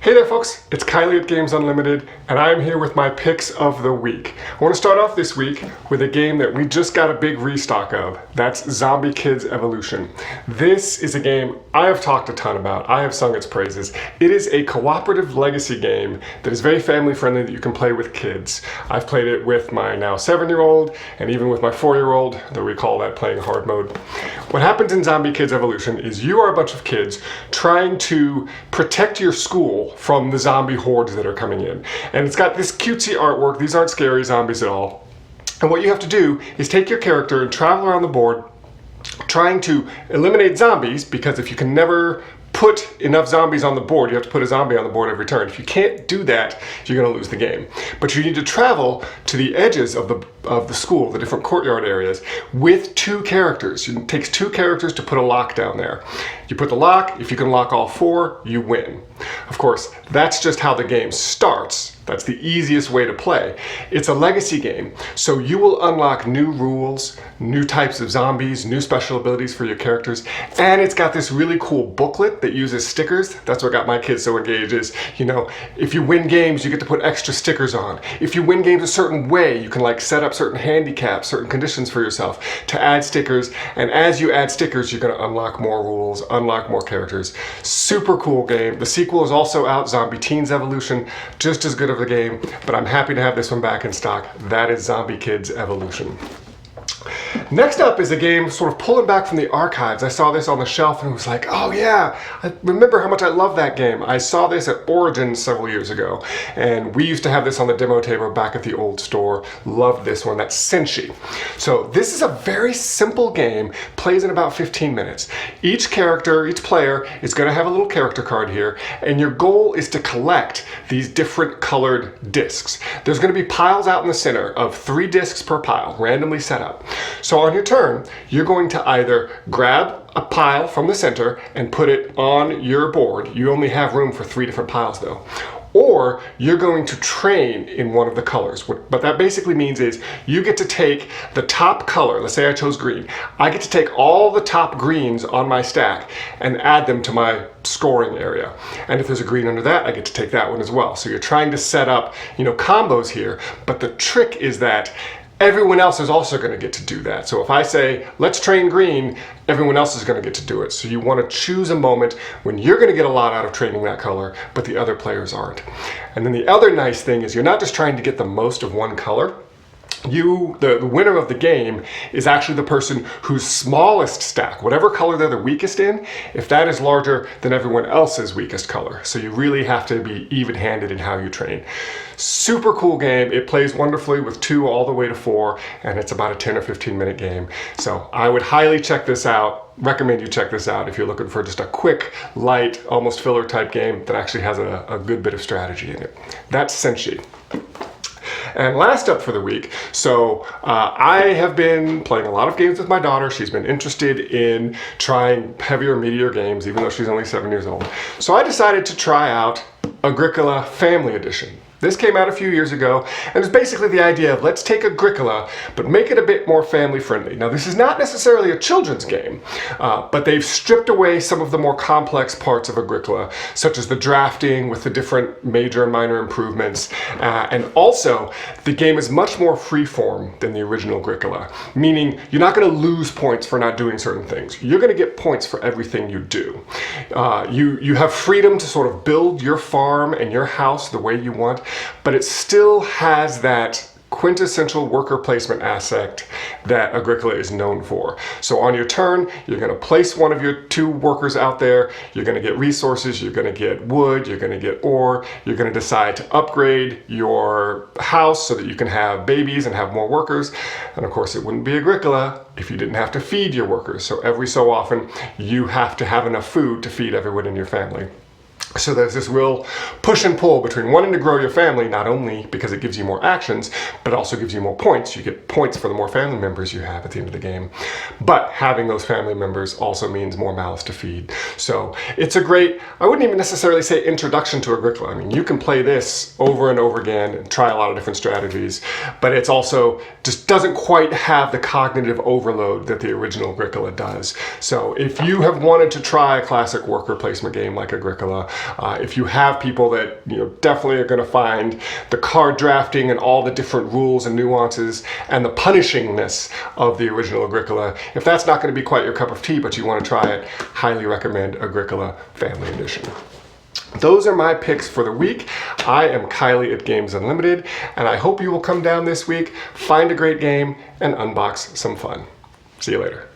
Hey there folks, it's Kylie at Games Unlimited, and I'm here with my picks of the week. I want to start off this week with a game that we just got a big restock of. That's Zombie Kids Evolution. This is a game I have talked a ton about. I have sung its praises. It is a cooperative legacy game that is very family friendly that you can play with kids. I've played it with my now 7-year-old and even with my 4-year-old, though we call that playing hard mode. What happens in Zombie Kids Evolution is you are a bunch of kids trying to protect your school from the zombie hordes that are coming in. And it's got this cutesy artwork. These aren't scary zombies at all. And what you have to do is take your character and travel around the board trying to eliminate zombies, because if you can never put enough zombies on the board, you have to put a zombie on the board every turn. If you can't do that, you're going to lose the game. But you need to travel to the edges of the school, the different courtyard areas, with 2 characters. It takes 2 characters to put a lock down there. You put the lock, if you can lock all 4, you win. Of course, that's just how the game starts. That's the easiest way to play. It's a legacy game, so you will unlock new rules, new types of zombies, new special abilities for your characters, and it's got this really cool booklet that uses stickers. That's what got my kids so engaged is, if you win games, you get to put extra stickers on. If you win games a certain way, you can set up certain handicaps, certain conditions for yourself to add stickers, and as you add stickers, you're going to unlock more rules, unlock more characters. Super cool game. The sequel is also out, Zombie Teens Evolution, just as good of a game, but I'm happy to have this one back in stock. That is Zombie Kids Evolution. Next up is a game sort of pulling back from the archives. I saw this on the shelf and was like, oh yeah, I remember how much I love that game. I saw this at Origins several years ago, and we used to have this on the demo table back at the old store. Loved this one. That's Senshi. So this is a very simple game, plays in about 15 minutes. Each character, each player is going to have a little character card here, and your goal is to collect these different colored discs. There's going to be piles out in the center of 3 discs per pile, randomly set up. So on your turn, you're going to either grab a pile from the center and put it on your board. You only have room for 3 different piles though. Or you're going to train in one of the colors. What that basically means is you get to take the top color. Let's say I chose green. I get to take all the top greens on my stack and add them to my scoring area. And if there's a green under that, I get to take that one as well. So you're trying to set up, combos here, but the trick is that everyone else is also going to get to do that. So if I say, let's train green, everyone else is going to get to do it. So you want to choose a moment when you're going to get a lot out of training that color, but the other players aren't. And then the other nice thing is you're not just trying to get the most of one color. The winner of the game is actually the person whose smallest stack, whatever color they're the weakest in, if that is larger than everyone else's weakest color. So you really have to be even-handed in how you train. Super cool game. It plays wonderfully with 2 all the way to 4, and it's about a 10 or 15 minute game. So I would highly check this out. Recommend you check this out if you're looking for just a quick, light, almost filler type game that actually has a good bit of strategy in it. That's Senshi. And last up for the week, so I have been playing a lot of games with my daughter. She's been interested in trying heavier, meatier games, even though she's only 7 years old. So I decided to try out Agricola Family Edition. This came out a few years ago, and it's basically the idea of let's take Agricola, but make it a bit more family friendly. Now, this is not necessarily a children's game, but they've stripped away some of the more complex parts of Agricola, such as the drafting with the different major and minor improvements. And also, the game is much more freeform than the original Agricola, meaning you're not going to lose points for not doing certain things. You're going to get points for everything you do. You have freedom to sort of build your farm and your house the way you want, but it still has that quintessential worker placement aspect that Agricola is known for. So on your turn, you're going to place one of your 2 workers out there, you're going to get resources, you're going to get wood, you're going to get ore, you're going to decide to upgrade your house so that you can have babies and have more workers. And of course, it wouldn't be Agricola if you didn't have to feed your workers. So every so often, you have to have enough food to feed everyone in your family. So there's this real push and pull between wanting to grow your family, not only because it gives you more actions, but also gives you more points. You get points for the more family members you have at the end of the game. But having those family members also means more mouths to feed. So it's a great, I wouldn't even necessarily say introduction to Agricola. I mean, you can play this over and over again and try a lot of different strategies, but it's also just doesn't quite have the cognitive overload that the original Agricola does. So if you have wanted to try a classic worker placement game like Agricola, If you have people that definitely are going to find the card drafting and all the different rules and nuances and the punishingness of the original Agricola, if that's not going to be quite your cup of tea but you want to try it, highly recommend Agricola Family Edition. Those are my picks for the week. I am Kylie at Games Unlimited, and I hope you will come down this week, find a great game, and unbox some fun. See you later.